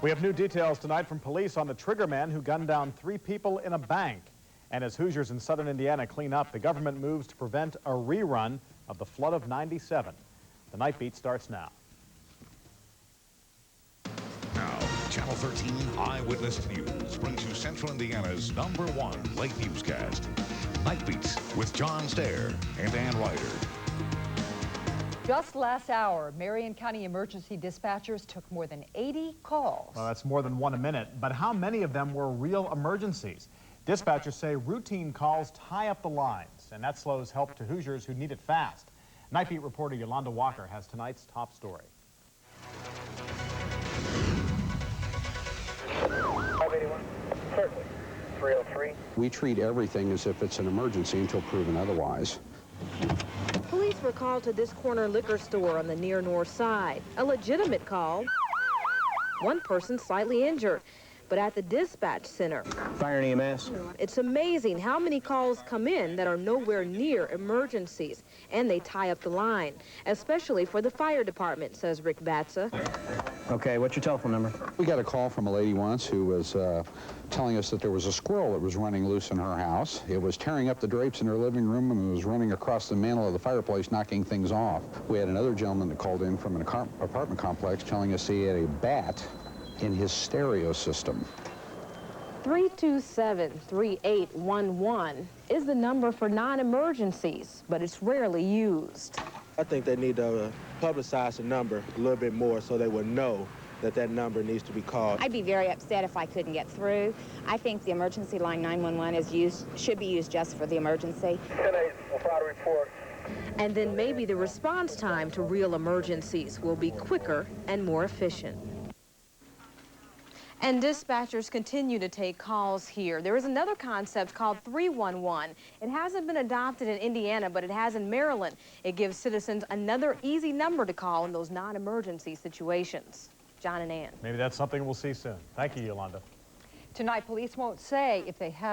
We have new details tonight from police on the triggerman who gunned down 3 people in a bank. And as Hoosiers in southern Indiana clean up, the government moves to prevent a rerun of the flood of '97. The Night Beat starts now. Now, Channel 13 Eyewitness News brings you Central Indiana's #1 late newscast. Night Beats with John Stair and Ann Ryder. Just last hour, Marion County emergency dispatchers took more than 80 calls. Well, that's more than one a minute, but how many of them were real emergencies? Dispatchers say routine calls tie up the lines, and that slows help to Hoosiers who need it fast. Night Beat reporter Yolanda Walker has tonight's top story. 581, certainly, 303. We treat everything as if it's an emergency until proven otherwise. Police were called to this corner liquor store on the near north side. A legitimate call. One person slightly injured, but at the dispatch center. Fire and EMS. It's amazing how many calls come in that are nowhere near emergencies, and they tie up the line, especially for the fire department, says Rick Batza. Okay, what's your telephone number? We got a call from a lady once who was telling us that there was a squirrel that was running loose in her house. It was tearing up the drapes in her living room and was running across the mantle of the fireplace, knocking things off. We had another gentleman that called in from an apartment complex telling us he had a bat in his stereo system. 327-3811 is the number for non-emergencies, but it's rarely used. I think they need to publicize the number a little bit more so they will know that that number needs to be called. I'd be very upset if I couldn't get through. I think the emergency line 911 should be used just for the emergency. 10-8, we'll file a report. And then maybe the response time to real emergencies will be quicker and more efficient. And dispatchers continue to take calls here. There is another concept called 311. It hasn't been adopted in Indiana, but it has in Maryland. It gives citizens another easy number to call in those non-emergency situations. John and Ann. Maybe that's something we'll see soon. Thank you, Yolanda. Tonight, police won't say if they have